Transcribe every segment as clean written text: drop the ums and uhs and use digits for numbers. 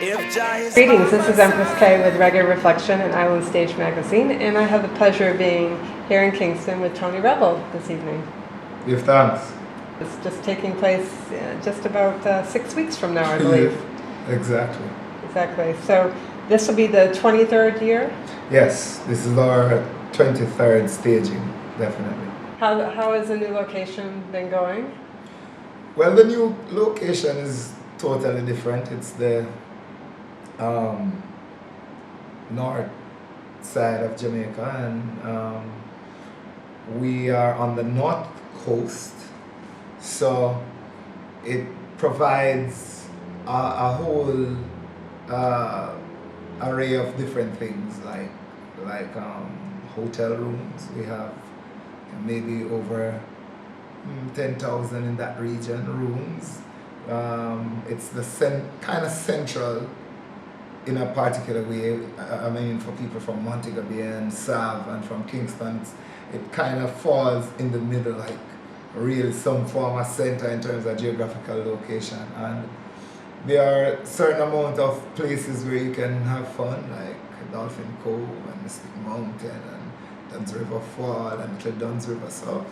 Greetings, this is Empress K with Reggae Reflection and Island Stage Magazine, and I have the pleasure of being here in Kingston with Tony Rebel this evening. Give thanks. It's just taking place just about 6 weeks from now, I believe. Exactly. Exactly. So this will be the 23rd year? Yes, this is our 23rd staging, definitely. How has the new location been going? Well, the new location is totally different. It's the north side of Jamaica, and we are on the north coast, so it provides a whole array of different things like hotel rooms. We have maybe over 10,000 in that region rooms. It's the kind of central in a particular way. I mean, for people from Montego Bay and Sav and from Kingston, it kind of falls in the middle, like really some form of center in terms of geographical location. And there are certain amount of places where you can have fun, like Dolphin Cove and Mystic Mountain and Duns River Fall and Little Duns River. So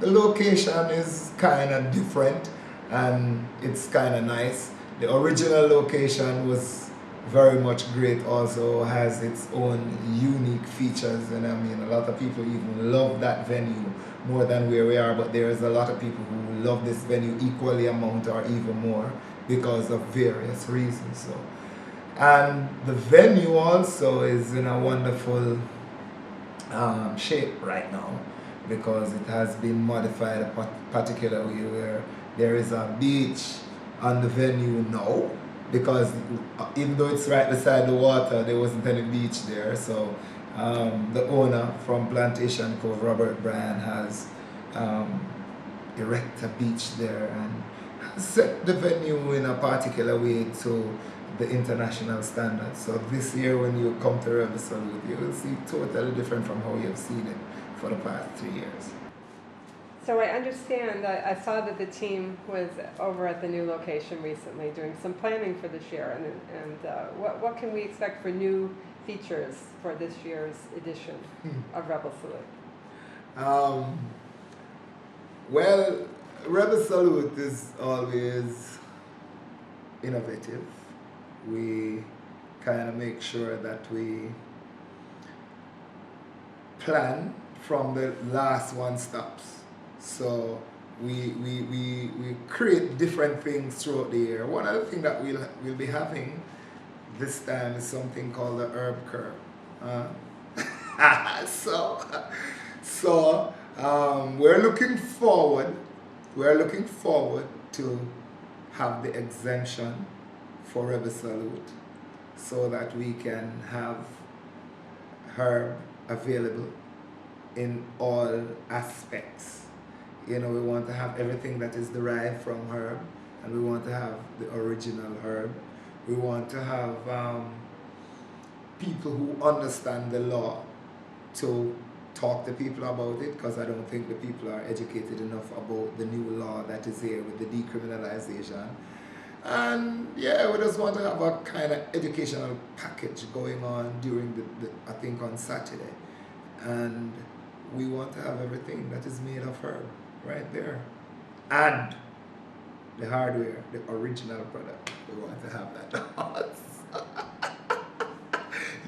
the location is kind of different and it's kind of nice. The original location was very much great, also has its own unique features, and I mean a lot of people even love that venue more than where we are, but there's a lot of people who love this venue equally amount or even more because of various reasons. So, and the venue also is in a wonderful shape right now because it has been modified a particular way where there is a beach on the venue now, because even though it's right beside the water, there wasn't any beach there. So the owner from Plantation Cove, Robert Bryan, has erected a beach there and set the venue in a particular way to the international standards. So this year when you come to Rebel Salute, you will see totally different from how you've seen it for the past 3 years. So I understand, I saw that the team was over at the new location recently doing some planning for this year, and what can we expect for new features for this year's edition of Rebel Salute? Well, Rebel Salute is always innovative. We kind of make sure that we plan from the last one stops. So we create different things throughout the year. One other thing that we'll be having this time is something called the herb curve. So we're looking forward to have the exemption for Rebel Salute so that we can have herb available in all aspects. You know, we want to have everything that is derived from herb, and we want to have the original herb. We want to have people who understand the law to talk to people about it, because I don't think the people are educated enough about the new law that is here with the decriminalization. And yeah, we just want to have a kind of educational package going on during I think on Saturday. And we want to have everything that is made of herb right there. And the hardware, the original product, we want to have that.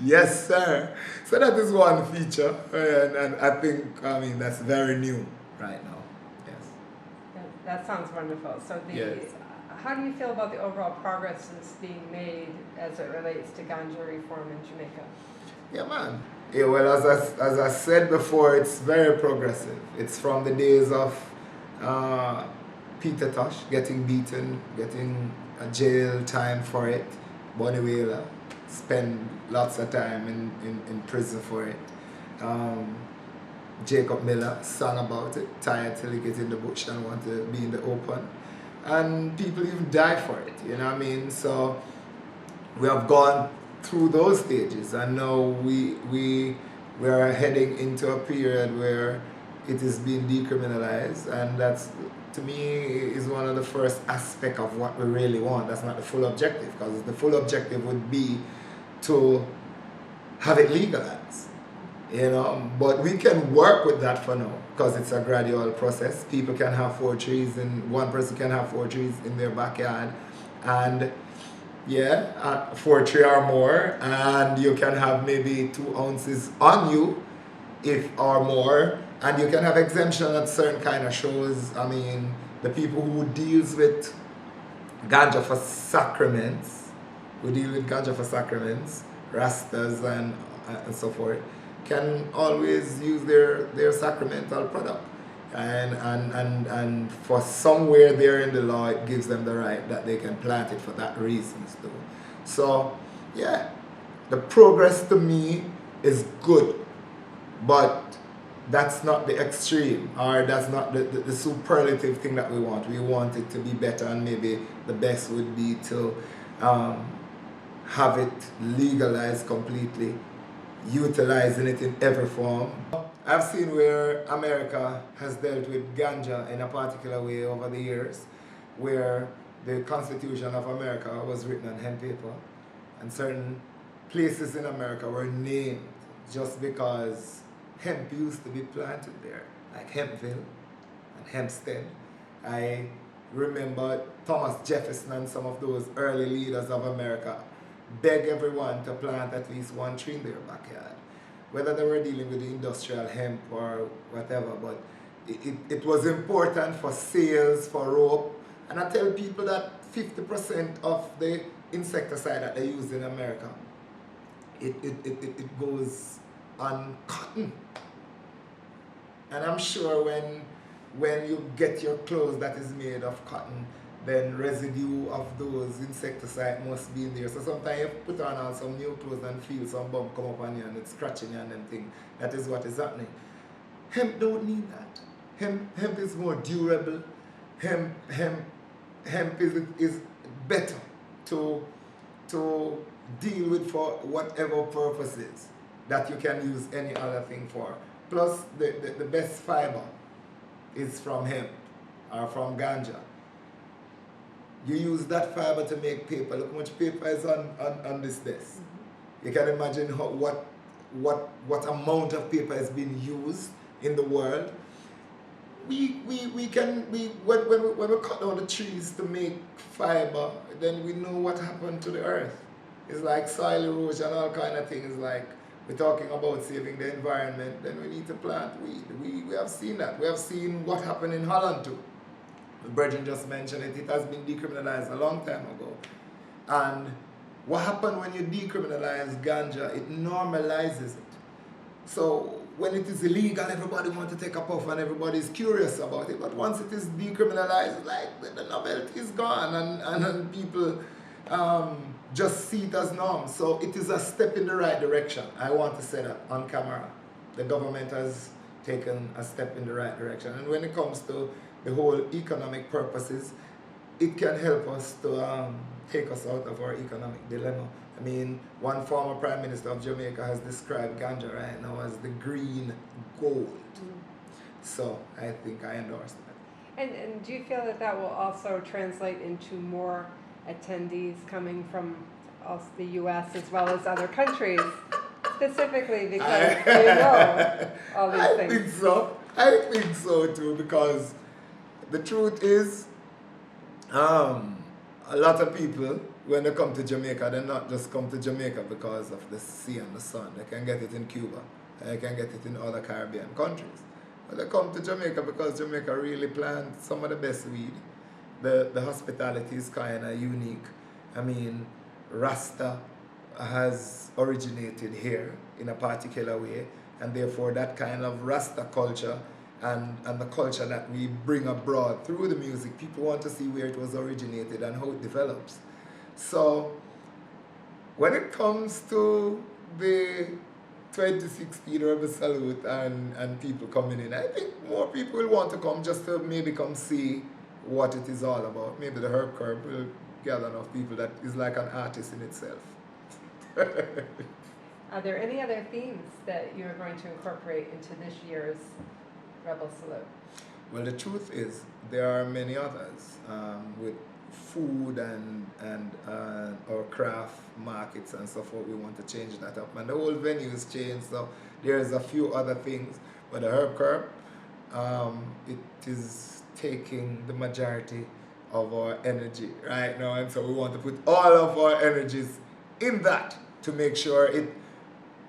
Yes, sir. So that is one feature, and I think, I mean, that's very new right now. Yes. That sounds wonderful. So Yes. How do you feel about the overall progress that's being made as it relates to ganja reform in Jamaica? Yeah, man. Yeah, well, as I said before, it's very progressive. It's from the days of Peter Tosh getting beaten, getting a jail time for it. Bonnie Whaler spent lots of time in prison for it. Jacob Miller sang about it, tired till he gets in the bush and want to be in the open. And people even die for it, you know what I mean? So we have gone through those stages, and now we are heading into a period where it is being decriminalized, and that's to me, is one of the first aspects of what we really want. That's not the full objective, because the full objective would be to have it legalized, you know. But we can work with that for now, because it's a gradual process. People can have 4 trees, and one person can have 4 trees in their backyard, and 4 trees or more, and you can have maybe 2 ounces on you, if or more, and you can have exemption at certain kind of shows. I mean, the people who deals with ganja for sacraments, rastas and so forth, can always use their sacramental product. And for somewhere there in the law, it gives them the right that they can plant it for that reasons too. So yeah, the progress to me is good, but that's not the extreme, or that's not the superlative thing that we want. We want it to be better, and maybe the best would be to have it legalized completely, utilizing it in every form. I've seen where America has dealt with ganja in a particular way over the years, where the Constitution of America was written on hemp paper, and certain places in America were named just because hemp used to be planted there, like Hempville and Hempstead. I remember Thomas Jefferson and some of those early leaders of America beg everyone to plant at least 1 tree in their backyard, whether they were dealing with the industrial hemp or whatever. But it was important for sales, for rope. And I tell people that 50% of the insecticide that they use in America, it goes on cotton. And I'm sure when you get your clothes that is made of cotton, then residue of those insecticide must be in there. So sometimes you put on some new clothes and feel some bump come up on you and it's scratching you and them thing. That is what is happening. Hemp don't need that. Hemp is more durable. Hemp is better to deal with for whatever purposes that you can use any other thing for. Plus the best fiber is from hemp or from ganja. You use that fiber to make paper. Look how much paper is on this desk. You can imagine what amount of paper has been used in the world. When we cut down the trees to make fiber, then we know what happened to the earth. It's like soil erosion, all kind of things. Like we're talking about saving the environment, then we need to plant weed. We have seen that. We have seen what happened in Holland too. The Brethren just mentioned it. It has been decriminalized a long time ago. And what happened when you decriminalize ganja? It normalizes it. So when it is illegal, everybody wants to take a puff and everybody is curious about it. But once it is decriminalized, like the novelty is gone, and people just see it as norm. So it is a step in the right direction. I want to say that on camera. The government has taken a step in the right direction. And when it comes to the whole economic purposes, it can help us to take us out of our economic dilemma. I mean, one former Prime Minister of Jamaica has described ganja right now as the green gold. So I think I endorse that. And do you feel that will also translate into more attendees coming from the U.S. as well as other countries, specifically because all these things? I think so too, because the truth is, a lot of people, when they come to Jamaica, they not just come to Jamaica because of the sea and the sun. They can get it in Cuba, and they can get it in other Caribbean countries. But they come to Jamaica because Jamaica really plants some of the best weed. The hospitality is kind of unique. I mean, Rasta has originated here in a particular way, and therefore that kind of Rasta culture and the culture that we bring abroad through the music, people want to see where it was originated and how it develops. So when it comes to the 2016 Rebel Salute and people coming in, I think more people will want to come just to maybe come see what it is all about. Maybe the Herb Curb will gather enough people that is like an artist in itself. Are there any other themes that you're going to incorporate into this year's Rebel Salute? Well, the truth is, there are many others with food and our craft markets and so forth. We want to change that up, and the whole venue is changed. So there's a few other things, but the herb curb, it is taking the majority of our energy right now, and so we want to put all of our energies in that to make sure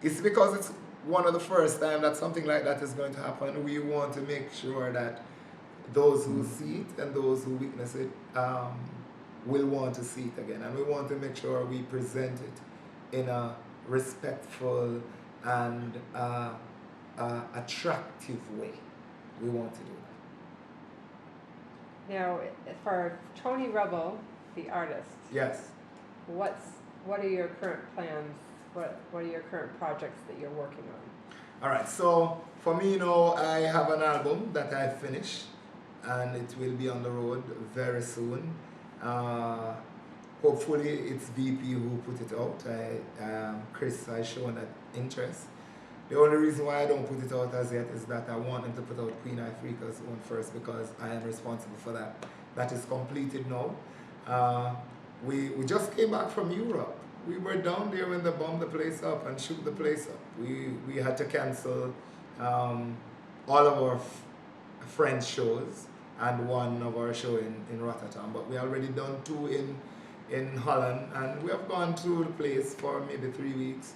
it's because it's one of the first time that something like that is going to happen. We want to make sure that those who see it and those who witness it will want to see it again. And we want to make sure we present it in a respectful and attractive way. We want to do that. Now, for Tony Rebel, the artist, Yes. what are your current plans? What are your current projects that you're working on? All right. So for me, I have an album that I finished, and it will be on the road very soon. Hopefully, it's VP who put it out. Chris has shown that interest. The only reason why I don't put it out as yet is that I want him to put out Queen Africa's one first because I am responsible for that. That is completed now. We just came back from Europe. We were down there when they bombed the place up and shoot the place up. We had to cancel all of our French shows and one of our show in Rotterdam, but we already done two in Holland, and we have gone through the place for maybe 3 weeks.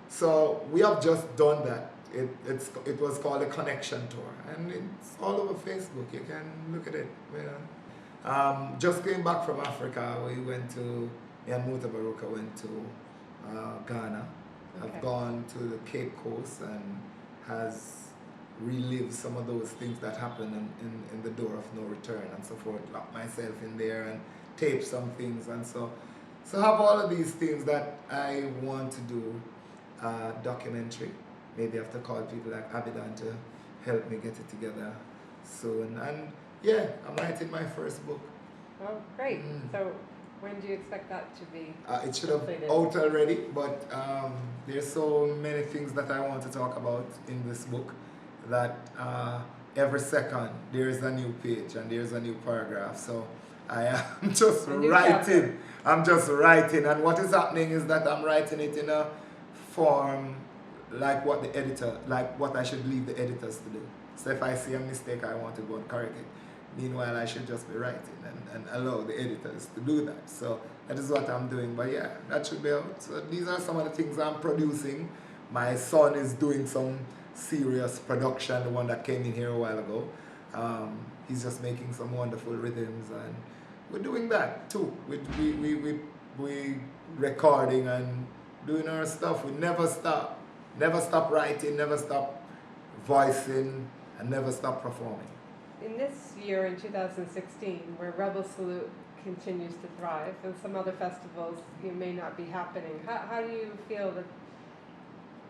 So we have just done that. It was called a connection tour, and it's all over Facebook. You can look at it. Just came back from Africa. We went to, and Mutabaruka went to Ghana. Okay. I've gone to the Cape Coast and has relived some of those things that happened in the door of no return and so forth. Locked myself in there and taped some things, and so have all of these things that I want to do. Documentary. Maybe I have to call people like Abidan to help me get it together soon. And yeah, I'm writing my first book. Oh, great. So when do you expect that to be It should have completed? out already, but there's so many things that I want to talk about in this book that every second there's a new page and there's a new paragraph. So I am just writing. I'm just writing, and what is happening is that I'm writing it in a form like what I should leave the editors to do. So if I see a mistake, I want to go and correct it. Meanwhile, I should just be writing and allow the editors to do that. So that is what I'm doing. But yeah, that should be out. So these are some of the things I'm producing. My son is doing some serious production, the one that came in here a while ago. He's just making some wonderful rhythms, and we're doing that too. We recording and doing our stuff. We never stop writing, never stop voicing, and never stop performing. In this year, in 2016, where Rebel Salute continues to thrive, and some other festivals may not be happening, how do you feel that,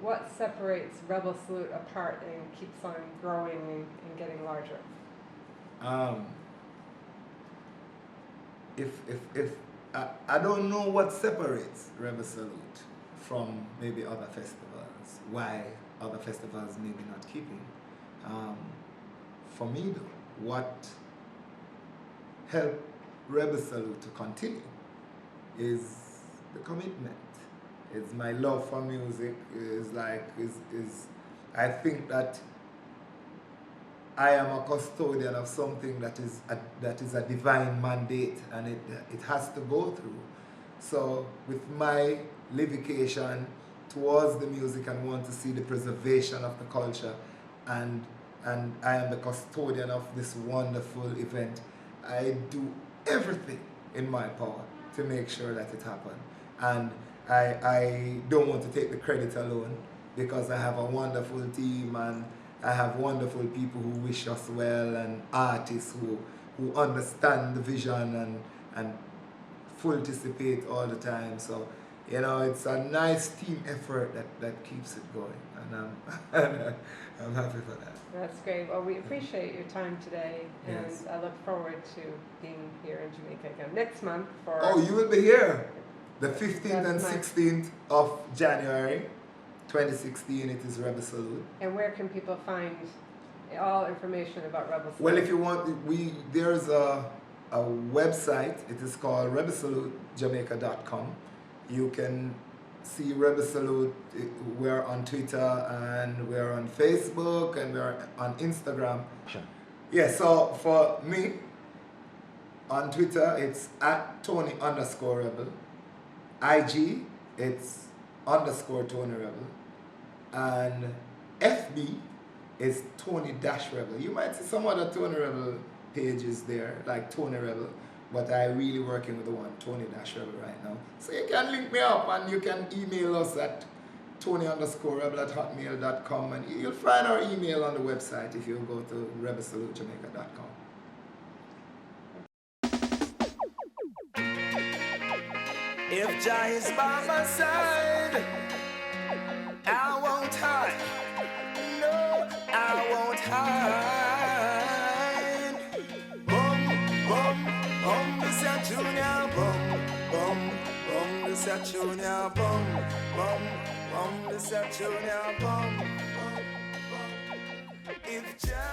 what separates Rebel Salute apart and keeps on growing and getting larger? I don't know what separates Rebel Salute from maybe other festivals, why other festivals maybe not keeping. For me though, what helped Rebel Salute to continue is the commitment. It's my love for music. I think that I am a custodian of something that is a divine mandate, and it has to go through. So with my livication towards the music and want to see the preservation of the culture, and I am the custodian of this wonderful event, I do everything in my power to make sure that it happens. And I don't want to take the credit alone, because I have a wonderful team and I have wonderful people who wish us well, and artists who understand the vision and full participate all the time. So, it's a nice team effort that keeps it going, and I'm happy for that. That's great. Well, we appreciate your time today, and Yes. I look forward to being here in Jamaica again next month for... Oh, you will be here the 15th and That's nice. 16th of January 2016. It is Rebel Salute. And where can people find all information about Rebel Salute? Well, if you want, there's a website. It is called rebelsalutejamaica.com. You can see Rebel Salute. We're on Twitter and we're on Facebook and we're on Instagram. Sure. Yeah, so for me, on Twitter, it's at Tony_Rebel. IG, it's _Tony Rebel. And FB is Tony-Rebel. You might see some other Tony Rebel pages there, like Tony Rebel, but I'm really working with the one, Tony-Rebel right now. So you can link me up and you can email us at Tony_Rebel@hotmail.com, and you'll find our email on the website if you go to rebelsalutejamaica.com. If Jah is by my side, I won't hide. No, I won't hide. Bum, bum, bum, this a junior. Bum, bum, bum, this a junior. Bum, bum, bum, this a junior. Bum, bum, bum. If Jah